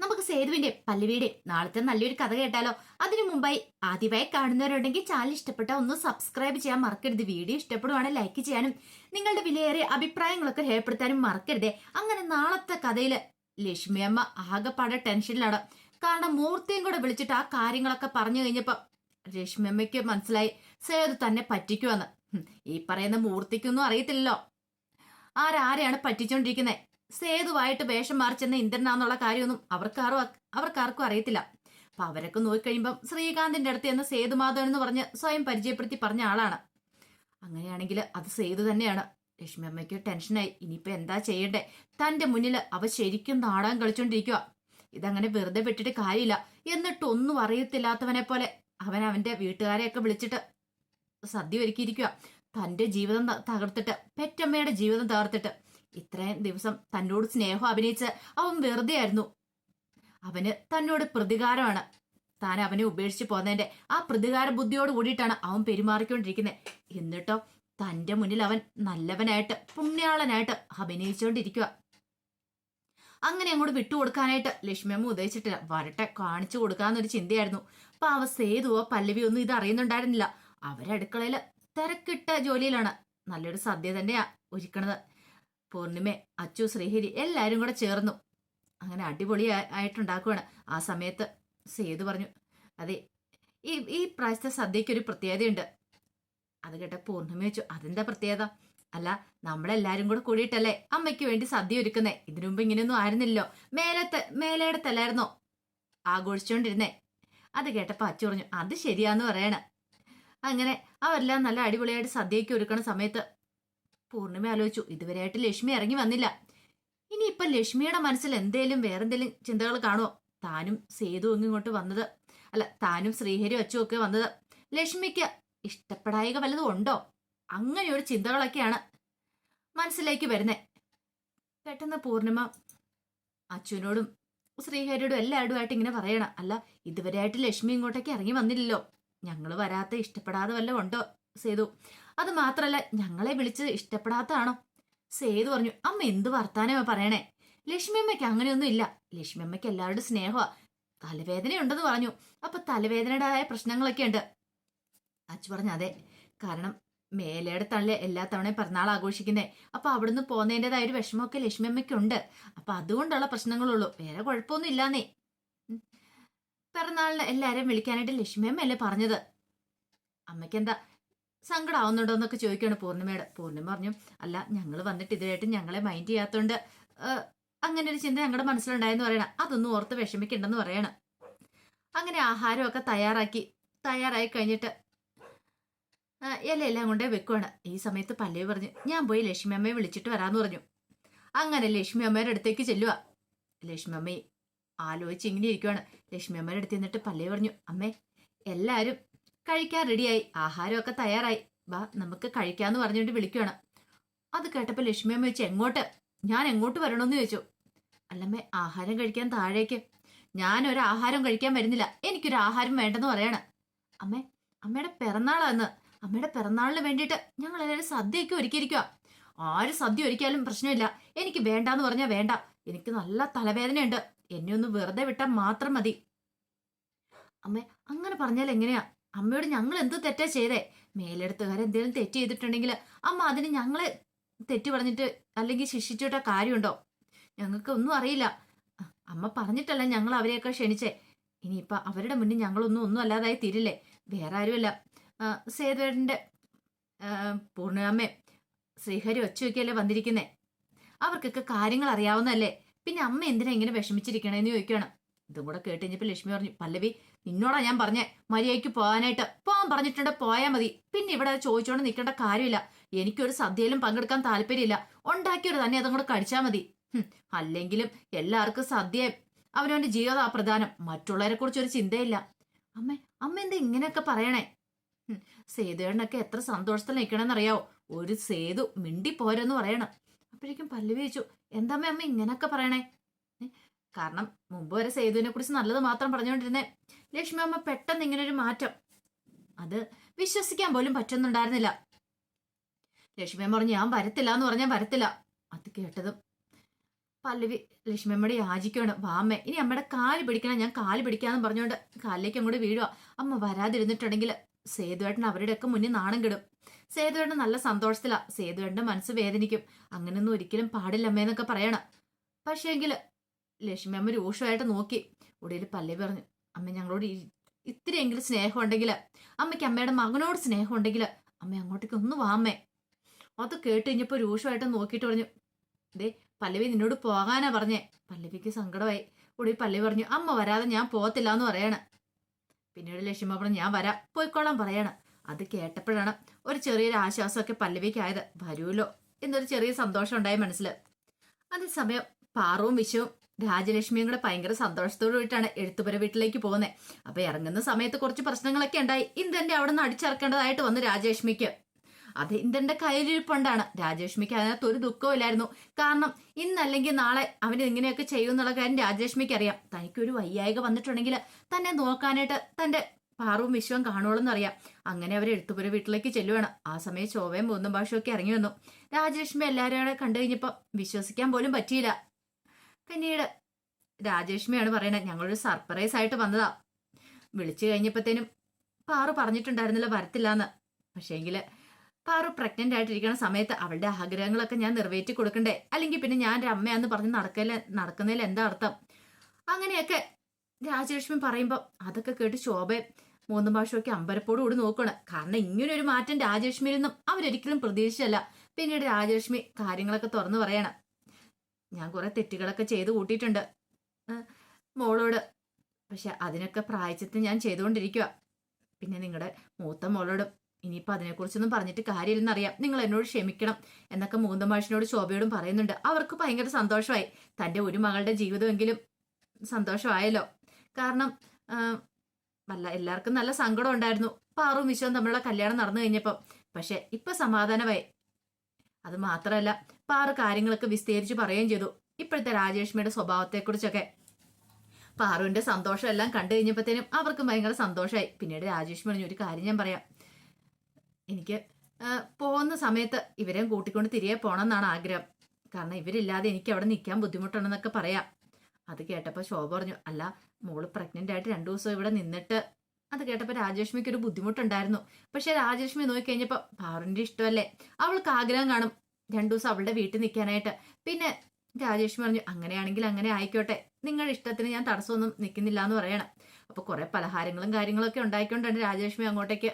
നമുക്ക് സേതുവിന്റെ പല്ലവിയുടെ നാളത്തെ നല്ലൊരു കഥ കേട്ടാലോ? അതിനു മുമ്പായി ആദ്യമായി കാണുന്നവരുണ്ടെങ്കിൽ ചാനൽ ഇഷ്ടപ്പെട്ട ഒന്ന് സബ്സ്ക്രൈബ് ചെയ്യാൻ മറക്കരുത്. വീഡിയോ ഇഷ്ടപ്പെടുവാണെങ്കിൽ ലൈക്ക് ചെയ്യാനും നിങ്ങളുടെ വിലയേറിയ അഭിപ്രായങ്ങളൊക്കെ രേഖപ്പെടുത്താനും മറക്കരുതേ. അങ്ങനെ നാളത്തെ കഥയില് ലക്ഷ്മി അമ്മ ആകെപ്പാടെ ടെൻഷനിലാണ്. കാരണം മൂർത്തിയും കൂടെ വിളിച്ചിട്ട് ആ കാര്യങ്ങളൊക്കെ പറഞ്ഞു കഴിഞ്ഞപ്പോ ലക്ഷ്മി അമ്മയ്ക്ക് മനസ്സിലായി സേതു തന്നെ പറ്റിക്കുവന്ന്. ഈ പറയുന്ന മൂർത്തിക്കൊന്നും അറിയത്തില്ലല്ലോ ആരാരെയാണ് പറ്റിച്ചോണ്ടിരിക്കുന്നത്. സേതുവായിട്ട് വേഷം മാറിച്ചെന്ന ഇന്ദ്രനാന്നുള്ള കാര്യമൊന്നും അവർക്കാർക്കും അറിയത്തില്ല. അപ്പൊ അവരൊക്കെ നോക്കിക്കഴിയുമ്പം ശ്രീകാന്തിന്റെ അടുത്ത് എന്ന സേതുമാധവൻ എന്ന് പറഞ്ഞ് സ്വയം പരിചയപ്പെടുത്തി പറഞ്ഞ ആളാണ്. അങ്ങനെയാണെങ്കിൽ അത് സേതു തന്നെയാണ്. ലക്ഷ്മി അമ്മയ്ക്ക് ടെൻഷനായി. ഇനിയിപ്പോ എന്താ ചെയ്യണ്ടേ? തന്റെ മുന്നിൽ അവ ശരിക്കും നാടകം കളിച്ചോണ്ടിരിക്കുക. ഇതങ്ങനെ വെറുതെ വിട്ടിട്ട് കാര്യമില്ല. എന്നിട്ടൊന്നും അറിയത്തില്ലാത്തവനെ പോലെ അവൻ അവന്റെ വീട്ടുകാരെയൊക്കെ വിളിച്ചിട്ട് സദ്യ ഒരുക്കിയിരിക്കുക. തന്റെ ജീവിതം തകർത്തിട്ട്, പെറ്റമ്മയുടെ ജീവിതം തകർത്തിട്ട്, ഇത്രയും ദിവസം തന്നോട് സ്നേഹം അഭിനയിച്ച് അവൻ വെറുതെ ആയിരുന്നു. അവന് തന്നോട് പ്രതികാരമാണ്. താൻ അവനെ ഉപേക്ഷിച്ച് പോന്നതിന്റെ ആ പ്രതികാര ബുദ്ധിയോട് കൂടിയിട്ടാണ് അവൻ പെരുമാറിക്കൊണ്ടിരിക്കുന്നത്. എന്നിട്ടോ തന്റെ മുന്നിൽ അവൻ നല്ലവനായിട്ട് പുണ്യാളനായിട്ട് അഭിനയിച്ചുകൊണ്ടിരിക്കുക. അങ്ങനെ അങ്ങോട്ട് വിട്ടുകൊടുക്കാനായിട്ട് ലക്ഷ്മിയമ്മ ഉദ്ദേശിച്ചിട്ടില്ല. വരട്ടെ, കാണിച്ചു കൊടുക്കാന്നൊരു ചിന്തയായിരുന്നു. അപ്പൊ അവ സേതുവോ പല്ലവിയോ ഒന്നും ഇത് അറിയുന്നുണ്ടായിരുന്നില്ല. അവരടുക്കളയില് തിരക്കിട്ട ജോലിയിലാണ്. നല്ലൊരു സദ്യ തന്നെയാ ഒരുക്കണത്. പൂർണിമ, അച്ചു, ശ്രീഹരി എല്ലാരും കൂടെ ചേർന്നു അങ്ങനെ അടിപൊളി ആയിട്ടുണ്ടാക്കുവാണ്. ആ സമയത്ത് സേതു പറഞ്ഞു, അതെ, ഈ പ്രാവശ്യത്തെ സദ്യക്ക് ഒരു പ്രത്യേകതയുണ്ട്. അത് കേട്ട പൂർണിമ വെച്ചു, അതെന്താ പ്രത്യേകത? അല്ല, നമ്മളെല്ലാരും കൂടെ കൂടിയിട്ടല്ലേ അമ്മയ്ക്ക് വേണ്ടി സദ്യ ഒരുക്കുന്നേ. ഇതിനു മുമ്പ് ഇങ്ങനെയൊന്നും ആയിരുന്നില്ലല്ലോ. മേലേടത്തല്ലായിരുന്നോ ആഘോഷിച്ചോണ്ടിരുന്നേ? അത് കേട്ടപ്പോ അച്ചു പറഞ്ഞു, അത് ശരിയാന്ന് പറയണ. അങ്ങനെ അവരെല്ലാം നല്ല അടിപൊളിയായിട്ട് സദ്യയ്ക്ക് ഒരുക്കണ സമയത്ത് പൂർണിമ ആലോചിച്ചു, ഇതുവരെയായിട്ട് ലക്ഷ്മി ഇറങ്ങി വന്നില്ല. ഇനിയിപ്പൊ ലക്ഷ്മിയുടെ മനസ്സിൽ വേറെന്തേലും ചിന്തകൾ കാണുമോ? താനും സേതു ഇങ്ങോട്ട് വന്നത്, അല്ല, താനും ശ്രീഹരി അച്ചു ഒക്കെ വന്നത് ലക്ഷ്മിക്ക് ഇഷ്ടപ്പെടായിക വല്ലതും ഉണ്ടോ? അങ്ങനെയൊരു ചിന്തകളൊക്കെയാണ് മനസ്സിലേക്ക് വരുന്നേ. പെട്ടെന്ന് പൂർണിമ അച്ചുവിനോടും ശ്രീഹരിയോടും എല്ലാവരുമായിട്ട് ഇങ്ങനെ പറയണം, അല്ല, ഇതുവരെയായിട്ട് ലക്ഷ്മി ഇങ്ങോട്ടേക്ക് ഇറങ്ങി വന്നില്ലല്ലോ. ഞങ്ങള് വരാത്ത ഇഷ്ടപ്പെടാതെ വല്ലതും ഉണ്ടോ സേതു? അത് മാത്രല്ല, ഞങ്ങളെ വിളിച്ച് ഇഷ്ടപ്പെടാത്തതാണോ? സേതു പറഞ്ഞു, അമ്മ എന്ത് വർത്താനമാ പറയണേ? ലക്ഷ്മി അമ്മയ്ക്ക് അങ്ങനെയൊന്നും ഇല്ല. ലക്ഷ്മി അമ്മയ്ക്ക് എല്ലാവരുടെ സ്നേഹമാ. തലവേദനയുണ്ടെന്ന് പറഞ്ഞു. അപ്പൊ തലവേദനയുടേതായ പ്രശ്നങ്ങളൊക്കെ ഉണ്ട്. അച്ചു പറഞ്ഞു, അതെ, കാരണം മേലയുടെ തള്ളെ എല്ലാ തവണയും പിറന്നാൾ ആഘോഷിക്കുന്നേ. അപ്പൊ അവിടുന്ന് പോകുന്നതിൻ്റെതായ ഒരു വിഷമമൊക്കെ ലക്ഷ്മി അമ്മയ്ക്കുണ്ട്. അപ്പൊ അതുകൊണ്ടുള്ള പ്രശ്നങ്ങളുള്ളൂ, വേറെ കുഴപ്പമൊന്നും ഇല്ലാന്നേ. പിറന്നാളിന് എല്ലാരെയും വിളിക്കാനായിട്ട് ലക്ഷ്മി അമ്മയല്ലേ പറഞ്ഞത്. അമ്മയ്ക്ക് എന്താ സങ്കടമാവുന്നുണ്ടോ എന്നൊക്കെ ചോദിക്കുകയാണ് പൂർണിമയോട്. പൂർണിമ പറഞ്ഞു, അല്ല, ഞങ്ങൾ വന്നിട്ട് ഇതുവരെയായിട്ട് ഞങ്ങളെ മൈൻഡ് ചെയ്യാത്തോണ്ട് അങ്ങനെ ഒരു ചിന്ത ഞങ്ങളുടെ മനസ്സിലുണ്ടായെന്ന് പറയണം. അതൊന്നും ഓർത്ത് വിഷമിക്കണ്ടെന്ന് പറയണം. അങ്ങനെ ആഹാരമൊക്കെ തയ്യാറായി കഴിഞ്ഞിട്ട് ഇലയെല്ലാം കൊണ്ടേ വെക്കുവാണ്. ഈ സമയത്ത് പല്ലവി പറഞ്ഞു, ഞാൻ പോയി ലക്ഷ്മി അമ്മയെ വിളിച്ചിട്ട് വരാന്ന് പറഞ്ഞു. അങ്ങനെ ലക്ഷ്മി അമ്മയുടെ അടുത്തേക്ക് ചെല്ലുക. ലക്ഷ്മി അമ്മയെ ആലോചിച്ച് ഇങ്ങനെ ഇരിക്കുവാണ്. ലക്ഷ്മി അമ്മയുടെ അടുത്ത് നിന്നിട്ട് പല്ലവി പറഞ്ഞു, അമ്മേ, എല്ലാരും കഴിക്കാൻ റെഡിയായി, ആഹാരമൊക്കെ തയ്യാറായി, വാ നമുക്ക് കഴിക്കാന്ന് പറഞ്ഞുകൊണ്ട് വിളിക്കുവാണ്. അത് കേട്ടപ്പോ ലക്ഷ്മി അമ്മ ചോദിച്ചു, എങ്ങോട്ട്? ഞാൻ എങ്ങോട്ട് വരണമെന്ന് ചോദിച്ചു. അല്ലമ്മേ, ആഹാരം കഴിക്കാൻ താഴേക്ക്. ഞാനൊരു ആഹാരം കഴിക്കാൻ വരുന്നില്ല, എനിക്കൊരു ആഹാരം വേണ്ടെന്ന് പറയാണ്. അമ്മേ, അമ്മയുടെ പിറന്നാളാന്ന്. അമ്മയുടെ പിറന്നാളിന് വേണ്ടിയിട്ട് ഞങ്ങൾ എല്ലാവരും സദ്യയൊക്കെ ഒരുക്കിയിരിക്കുക. ആര് സദ്യ ഒരുക്കിയാലും പ്രശ്നമില്ല, എനിക്ക് വേണ്ടാന്ന് പറഞ്ഞാൽ വേണ്ട. എനിക്ക് നല്ല തലവേദനയുണ്ട്, എന്നെ ഒന്ന് വെറുതെ വിട്ടാൽ മാത്രം മതി. അമ്മേ, അങ്ങനെ പറഞ്ഞാൽ എങ്ങനെയാ? അമ്മയോട് ഞങ്ങൾ എന്ത് തെറ്റാ ചെയ്തേ? മേലെടുത്തുകാരെന്തേലും തെറ്റ് ചെയ്തിട്ടുണ്ടെങ്കിൽ അമ്മ അതിന് ഞങ്ങളെ തെറ്റ് പറഞ്ഞിട്ട് അല്ലെങ്കിൽ ശിക്ഷിച്ചിട്ട കാര്യമുണ്ടോ? ഞങ്ങൾക്ക് ഒന്നും അറിയില്ല. അമ്മ പറഞ്ഞിട്ടല്ല ഞങ്ങൾ അവരെയൊക്കെ ക്ഷണിച്ചേ. ഇനിയിപ്പൊ അവരുടെ മുന്നിൽ ഒന്നും അല്ലാതായി തീരില്ലേ? വേറെ ആരുമല്ല, സേതുവേട്ടന്റെ പൂർണിമമ്മേ ശ്രീഹരി ഒച്ചയൊക്കെയല്ലേ വന്നിരിക്കുന്നേ. അവർക്കൊക്കെ കാര്യങ്ങൾ അറിയാവുന്നല്ലേ. പിന്നെ അമ്മ എന്തിനാ ഇങ്ങനെ വിഷമിച്ചിരിക്കണേന്ന് ചോദിക്കുകയാണ്. ഇതും കൂടെ കേട്ട് കഴിഞ്ഞപ്പോ ലക്ഷ്മി പറഞ്ഞു, പല്ലവി, നിന്നോടാ ഞാൻ പറഞ്ഞേ മര്യാദയ്ക്ക് പോകാൻ പറഞ്ഞിട്ടുണ്ട്, പോയാൽ മതി. പിന്നെ ഇവിടെ ചോദിച്ചോണ്ട് നിൽക്കേണ്ട കാര്യമില്ല. എനിക്കൊരു സദ്യയിലും പങ്കെടുക്കാൻ താല്പര്യമില്ല. ഉണ്ടാക്കിയൊരു തന്നെ അതും കൂടെ കഴിച്ചാൽ മതി. അല്ലെങ്കിലും എല്ലാവർക്കും സദ്യ അവനവന്റെ ജീവിതം പ്രധാനം. മറ്റുള്ളവരെ കുറിച്ച് ഒരു ചിന്തയില്ല. അമ്മ എന്താ ഇങ്ങനെയൊക്കെ പറയണേ? സേതുവേട്ടനൊക്കെ എത്ര സന്തോഷത്തിൽ നിൽക്കണമെന്നറിയാവോ? ഒരു സേതു മിണ്ടി പോരെന്ന് പറയണം. അപ്പോഴേക്കും പല്ലവി ചോദിച്ചു, എന്താ അമ്മ ഇങ്ങനെയൊക്കെ പറയണേ? കാരണം മുമ്പ് വരെ സേതുവിനെ കുറിച്ച് നല്ലത് മാത്രം പറഞ്ഞുകൊണ്ടിരുന്നേ ലക്ഷ്മി അമ്മ പെട്ടെന്ന് ഇങ്ങനൊരു മാറ്റം, അത് വിശ്വസിക്കാൻ പോലും പറ്റുന്നുണ്ടായിരുന്നില്ല. ലക്ഷ്മി അമ്മ പറഞ്ഞു, ഞാൻ വരത്തില്ല എന്ന് പറഞ്ഞാൽ വരത്തില്ല. അത് കേട്ടതും പല്ലവി ലക്ഷ്മിയമ്മയുടെ യാചിക്കുകയാണ്. വാമ്മേ, ഇനി അമ്മയുടെ കാല് പിടിക്കണം, ഞാൻ കാല് പിടിക്കാന്ന് പറഞ്ഞുകൊണ്ട് കാലിലേക്ക് അങ്ങോട്ട് വീഴുക. അമ്മ വരാതിരുന്നിട്ടുണ്ടെങ്കിൽ സേതുവേട്ടൻ അവരുടെയൊക്കെ മുന്നിൽ നാണം കെടും. സേതുവേട്ടൻ നല്ല സന്തോഷത്തിലാ, സേതുവേട്ടന്റെ മനസ്സ് വേദനിക്കും. അങ്ങനെയൊന്നും ഒരിക്കലും പാടില്ല അമ്മേന്നൊക്കെ പറയണം. പക്ഷേങ്കില് ലക്ഷ്മിയമ്മ രൂക്ഷമായിട്ട് നോക്കി. ഒടുവിൽ പല്ലവി പറഞ്ഞു, അമ്മ ഞങ്ങളോട് ഇത്തിരിയെങ്കിലും സ്നേഹം ഉണ്ടെങ്കിൽ, അമ്മയ്ക്ക് അമ്മയുടെ മകനോട് സ്നേഹം ഉണ്ടെങ്കിൽ അമ്മ അങ്ങോട്ടേക്ക് ഒന്ന് വാമ്മേ. അത് കേട്ട് കഴിഞ്ഞപ്പോൾ രൂക്ഷമായിട്ട് നോക്കിയിട്ട് പറഞ്ഞു, ദേ പല്ലവി നിന്നോട് പോകാനാ പറഞ്ഞേ. പല്ലവിക്ക് സങ്കടമായി. ഒടുവിൽ പല്ലവി പറഞ്ഞു, അമ്മ വരാതെ ഞാൻ പോകത്തില്ല എന്ന് പറയാണ്. പിന്നീട് ലക്ഷ്മി പറഞ്ഞു, ഞാൻ വരാം, പോയിക്കോളാം പറയാണ്. അത് കേട്ടപ്പോഴാണ് ഒരു ചെറിയൊരു ആശ്വാസമൊക്കെ പല്ലവിക്കായത്. വരൂലോ എന്നൊരു ചെറിയ സന്തോഷം ഉണ്ടായ മനസ്സിൽ. അതേസമയം പാറുവും വിശുവും രാജലക്ഷ്മിയും കൂടെ ഭയങ്കര സന്തോഷത്തോടു കൂടിയിട്ടാണ് എഴുത്തുപുര വീട്ടിലേക്ക് പോകുന്നത്. അപ്പൊ ഇറങ്ങുന്ന സമയത്ത് കുറച്ച് പ്രശ്നങ്ങളൊക്കെ ഉണ്ടായി. ഇന്ദ്രന്റെ അവിടെ നിന്ന് അടിച്ചിറക്കേണ്ടതായിട്ട് വന്നു രാജലക്ഷ്മിക്ക്. അത് ഇന്ദ്രന്റെ കയ്യിലിരിപ്പുണ്ടാണ്. രാജലക്ഷ്മിക്ക് അതിനകത്ത് ഒരു ദുഃഖമില്ലായിരുന്നു. കാരണം ഇന്നല്ലെങ്കിൽ നാളെ അവന് ഇങ്ങനെയൊക്കെ ചെയ്യുമെന്നുള്ള കാര്യം രാജലക്ഷ്മിക്ക് അറിയാം. തനിക്കൊരു വയ്യായിക വന്നിട്ടുണ്ടെങ്കിൽ തന്നെ നോക്കാനായിട്ട് തന്റെ പാറുവും വിശ്വം കാണുള്ളൂ അറിയാം. അങ്ങനെ അവർ എഴുത്തുപുര വീട്ടിലേക്ക് ചെല്ലുവാണ്. ആ സമയം ശോഭയും മൂന്നും ഭാഷയും ഒക്കെ ഇറങ്ങി വന്നു. രാജലക്ഷ്മി എല്ലാവരും കണ്ടു കഴിഞ്ഞപ്പോൾ വിശ്വസിക്കാൻ പോലും പറ്റിയില്ല. പിന്നീട് രാജലക്ഷ്മിയാണ് പറയണത്, ഞങ്ങളൊരു സർപ്രൈസ് ആയിട്ട് വന്നതാ. വിളിച്ചു കഴിഞ്ഞപ്പോഴത്തേനും പാറു പറഞ്ഞിട്ടുണ്ടായിരുന്നില്ല വരത്തില്ലാന്ന്. പക്ഷേങ്കില് പാറു പ്രഗ്നന്റ് ആയിട്ടിരിക്കുന്ന സമയത്ത് അവളുടെ ആഗ്രഹങ്ങളൊക്കെ ഞാൻ നിറവേറ്റി കൊടുക്കണ്ടേ? അല്ലെങ്കിൽ പിന്നെ ഞാൻ ഒരു അമ്മയാന്ന് പറഞ്ഞ് നടക്കുന്നതിൽ എന്താ അർത്ഥം? അങ്ങനെയൊക്കെ രാജലക്ഷ്മി പറയുമ്പോൾ അതൊക്കെ കേട്ട് ശോഭയും മൂന്നും ഭാഷയൊക്കെ അമ്പരപ്പോട് കൂടി നോക്കണം. കാരണം ഇങ്ങനൊരു മാറ്റം രാജലക്ഷ്മിയിൽ നിന്നും അവരൊരിക്കലും പ്രതീക്ഷിച്ചല്ല. പിന്നീട് രാജലക്ഷ്മി കാര്യങ്ങളൊക്കെ തുറന്നു പറയണം, ഞാൻ കുറെ തെറ്റുകളൊക്കെ ചെയ്തു കൂട്ടിയിട്ടുണ്ട് മോളോട്. പക്ഷെ അതിനൊക്കെ പ്രായച്ചിത്തം ഞാൻ ചെയ്തുകൊണ്ടിരിക്കുക. പിന്നെ നിങ്ങളുടെ മൂത്ത മോളോടും ഇനിയിപ്പോൾ അതിനെക്കുറിച്ചൊന്നും പറഞ്ഞിട്ട് കാര്യമില്ലെന്നറിയാം, നിങ്ങൾ എന്നോട് ക്ഷമിക്കണം എന്നൊക്കെ മൂന്തമാഷിനോട് ശോഭയോടും പറയുന്നുണ്ട്. അവർക്ക് ഭയങ്കര സന്തോഷമായി. തൻ്റെ ഒരു മകളുടെ ജീവിതമെങ്കിലും സന്തോഷമായല്ലോ. കാരണം എല്ലാവർക്കും നല്ല സങ്കടം ഉണ്ടായിരുന്നു പാറും വിശ്വം തമ്മിലുള്ള കല്യാണം നടന്നു കഴിഞ്ഞപ്പോൾ. പക്ഷെ ഇപ്പൊ സമാധാനമായി. അത് മാത്രമല്ല, പാറു കാര്യങ്ങളൊക്കെ വിസ്തരിച്ച് പറയുകയും ചെയ്തു ഇപ്പോഴത്തെ രാജലക്ഷ്മിയുടെ സ്വഭാവത്തെക്കുറിച്ചൊക്കെ. പാറുവിന്റെ സന്തോഷം എല്ലാം കണ്ടു കഴിഞ്ഞപ്പോഴത്തേനും അവർക്ക് ഭയങ്കര സന്തോഷമായി. പിന്നീട് രാജലക്ഷ്മി പറഞ്ഞു, ഒരു കാര്യം ഞാൻ പറയാം, എനിക്ക് പോകുന്ന സമയത്ത് ഇവരെയും കൂട്ടിക്കൊണ്ട് തിരികെ പോകണം എന്നാണ് ആഗ്രഹം. കാരണം ഇവരില്ലാതെ എനിക്ക് അവിടെ നിൽക്കാൻ ബുദ്ധിമുട്ടുണ്ടെന്നൊക്കെ പറയാം. അത് കേട്ടപ്പോൾ ശോഭ പറഞ്ഞു, അല്ല മോള് പ്രഗ്നന്റ് ആയിട്ട് 2 ദിവസം ഇവിടെ നിന്നിട്ട്. അത് കേട്ടപ്പോൾ രാജലക്ഷ്മിക്ക് ഒരു ബുദ്ധിമുട്ടുണ്ടായിരുന്നു. പക്ഷെ രാജലക്ഷ്മി നോക്കിക്കഴിഞ്ഞപ്പോൾ പാറുവിന്റെ ഇഷ്ടമല്ലേ, അവൾക്ക് ആഗ്രഹം കാണും 2 ദിവസം അവളുടെ വീട്ടിൽ നിൽക്കാനായിട്ട്. പിന്നെ രാജലക്ഷ്മി പറഞ്ഞു, അങ്ങനെയാണെങ്കിൽ അങ്ങനെ ആയിക്കോട്ടെ, നിങ്ങളുടെ ഇഷ്ടത്തിന് ഞാൻ തടസ്സമൊന്നും നിൽക്കുന്നില്ല എന്ന് പറയണം. അപ്പൊ കുറെ പലഹാരങ്ങളും കാര്യങ്ങളൊക്കെ ഉണ്ടായിക്കൊണ്ടാണ് രാജലക്ഷ്മി അങ്ങോട്ടേക്ക്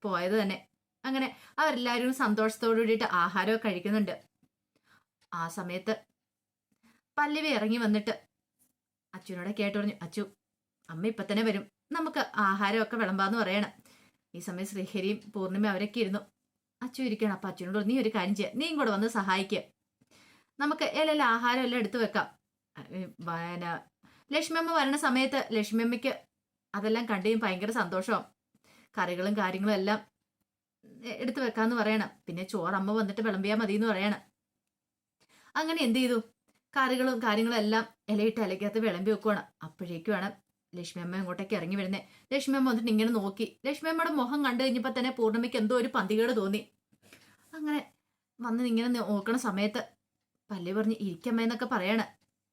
പോയത് തന്നെ. അങ്ങനെ അവരെല്ലാവരും സന്തോഷത്തോടു കൂടിയിട്ട് ആഹാരമൊക്കെ കഴിക്കുന്നുണ്ട്. ആ സമയത്ത് പല്ലവി ഇറങ്ങി വന്നിട്ട് അച്ഛനോടെ കേട്ടു പറഞ്ഞു, അച്ചു അമ്മ ഇപ്പൊ തന്നെ വരും, നമുക്ക് ആഹാരമൊക്കെ വിളമ്പാന്ന് പറയണം. ഈ സമയം ശ്രീഹരിയും പൂർണിമ അവരൊക്കെ ഇരുന്നു. അച്ചു ഇരിക്കണം. അപ്പൊ അച്ഛനോട് നീ ഒരു കാര്യം ചെയ്യുക, നീയും കൂടെ വന്ന് സഹായിക്കുക, നമുക്ക് ഇലയിലെ ആഹാരം എല്ലാം എടുത്തു വെക്കാം. ലക്ഷ്മിയമ്മ വരണ സമയത്ത് ലക്ഷ്മിയമ്മയ്ക്ക് അതെല്ലാം കണ്ടുകയും ഭയങ്കര സന്തോഷവും. കറികളും കാര്യങ്ങളും എല്ലാം എടുത്തു വെക്കാന്ന് പറയണം. പിന്നെ ചോറ് അമ്മ വന്നിട്ട് വിളമ്പിയാൽ മതി എന്ന് പറയണം. അങ്ങനെ എന്ത് ചെയ്തു, കറികളും കാര്യങ്ങളും എല്ലാം ഇലയിട്ട് ഇലക്കകത്ത് വിളമ്പി വെക്കുവാണ്. അപ്പോഴേക്കുമാണ് ലക്ഷ്മിയമ്മ ഇങ്ങോട്ടേക്ക് ഇറങ്ങി വരുന്നത്. ലക്ഷ്മിയമ്മ വന്നിട്ട് ഇങ്ങനെ നോക്കി. ലക്ഷ്മിയമ്മയുടെ മുഖം കണ്ടു കഴിഞ്ഞപ്പോൾ തന്നെ പൂർണ്ണിമയ്ക്ക് എന്തോ ഒരു പന്തികേട് തോന്നി. അങ്ങനെ വന്ന് ഇങ്ങനെ നോക്കണ സമയത്ത് പല്ലി പറഞ്ഞ് ഇരിക്കമ്മയെന്നൊക്കെ പറയാണ്.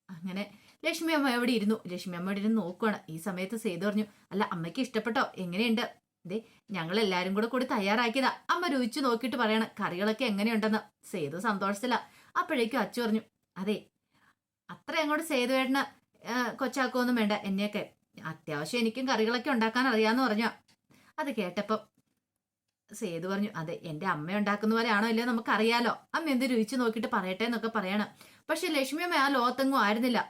അങ്ങനെ ലക്ഷ്മിയമ്മ എവിടെ ഇരുന്നു. ലക്ഷ്മിയമ്മ ഇവിടെ ഇരുന്ന് നോക്കുവാണ്. ഈ സമയത്ത് സേതു പറഞ്ഞു, അല്ല അമ്മയ്ക്ക് ഇഷ്ടപ്പെട്ടോ, എങ്ങനെയുണ്ട്? ദേ ഞങ്ങൾ എല്ലാരും കൂടി തയ്യാറാക്കിയതാ. അമ്മ രുചിച്ചു നോക്കിയിട്ട് പറയണം കറികളൊക്കെ എങ്ങനെയുണ്ടെന്ന്. സേതു സന്തോഷത്തില. അപ്പോഴേക്കും അച്ചു പറഞ്ഞു, അതെ അത്ര അങ്ങോട്ട് സേതുവേട്ടന് കൊച്ചാക്കുമൊന്നും വേണ്ട, എന്നെയൊക്കെ അത്യാവശ്യം എനിക്കും കറികളൊക്കെ ഉണ്ടാക്കാൻ അറിയാന്ന് പറഞ്ഞു. അത് കേട്ടപ്പം സേതു പറഞ്ഞു, അതെ എന്റെ അമ്മ ഉണ്ടാക്കുന്ന പോലെ ആണോ ഇല്ലയോ നമുക്കറിയാലോ, അമ്മ എന്ത് രുചിച്ചു നോക്കിയിട്ട് പറയട്ടെ എന്നൊക്കെ പറയണം. പക്ഷെ ലക്ഷ്മിയമ്മ ആ ലോകത്തെങ്ങും ആയിരുന്നില്ല.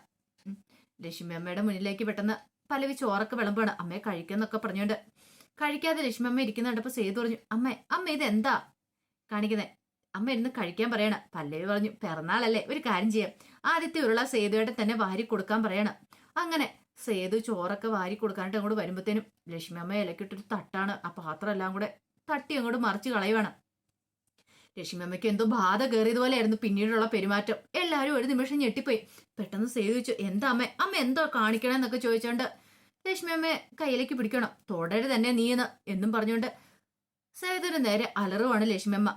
ലക്ഷ്മിയമ്മയുടെ മുന്നിലേക്ക് പെട്ടെന്ന് പല്ലവി ചോറൊക്കെ വിളമ്പാണ്. അമ്മയെ കഴിക്കുന്നൊക്കെ പറഞ്ഞുകൊണ്ട് കഴിക്കാതെ ലക്ഷ്മിയമ്മ ഇരിക്കുന്നുണ്ടപ്പോ സേതു പറഞ്ഞു, അമ്മ ഇത് എന്താ കാണിക്കുന്നത്? അമ്മ ഇരുന്ന് കഴിക്കാൻ പറയണം. പല്ലവി പറഞ്ഞു, പിറന്നാളല്ലേ, ഒരു കാര്യം ചെയ്യാം, ആദ്യത്തെ ഉരുള സേതുവേട്ടൻ തന്നെ വാരി കൊടുക്കാൻ പറയണം. അങ്ങനെ സേതു ചോറൊക്കെ വാരി കൊടുക്കാനായിട്ട് അങ്ങോട്ട് വരുമ്പോഴത്തേനും ലക്ഷ്മിയമ്മ ഇലക്കിട്ടൊരു തട്ടാണ്. ആ പാത്രം എല്ലാം കൂടെ തട്ടി അങ്ങോട്ട് മറിച്ച് കളയുവാണ്. ലക്ഷ്മിയമ്മയ്ക്ക് എന്തോ ബാധ കയറിയതുപോലെയായിരുന്നു പിന്നീടുള്ള പെരുമാറ്റം. എല്ലാവരും ഒരു നിമിഷം ഞെട്ടിപ്പോയി. പെട്ടെന്ന് സേതു ചോദിച്ചു, എന്താ അമ്മ എന്തോ കാണിക്കണമെന്നൊക്കെ ചോദിച്ചോണ്ട് ലക്ഷ്മിയമ്മയെ കയ്യിലേക്ക് പിടിക്കണം. തുടരെ തന്നെ നീന്ന് എന്നും പറഞ്ഞുകൊണ്ട് സേതുവിന് നേരെ അലറുവാണ് ലക്ഷ്മിയമ്മ.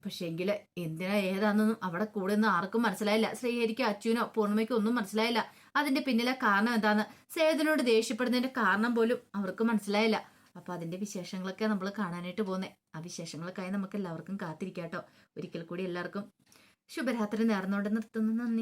പക്ഷെങ്കില് എന്തിനാ ഏതാണെന്നൊന്നും അവിടെ കൂടെ ഒന്നും ആർക്കും മനസ്സിലായില്ല. ശ്രീഹരിക്കോ അച്ഛനോ പൂർണ്ണിമയ്ക്കോ ഒന്നും മനസ്സിലായില്ല. അതിന്റെ പിന്നിലെ കാരണം എന്താന്ന്, സേതുവിനോട് ദേഷ്യപ്പെടുന്നതിന്റെ കാരണം പോലും അവർക്ക് മനസ്സിലായില്ല. അപ്പൊ അതിന്റെ വിശേഷങ്ങളൊക്കെ നമ്മൾ കാണാനായിട്ട് പോകുന്നേ. ആ വിശേഷങ്ങൾക്കായി നമുക്ക് എല്ലാവർക്കും കാത്തിരിക്കാട്ടോ. ഒരിക്കൽ കൂടി എല്ലാവർക്കും ശുഭരാത്രി നേർന്നുകൊണ്ട് നിർത്തുന്നു. നന്ദി.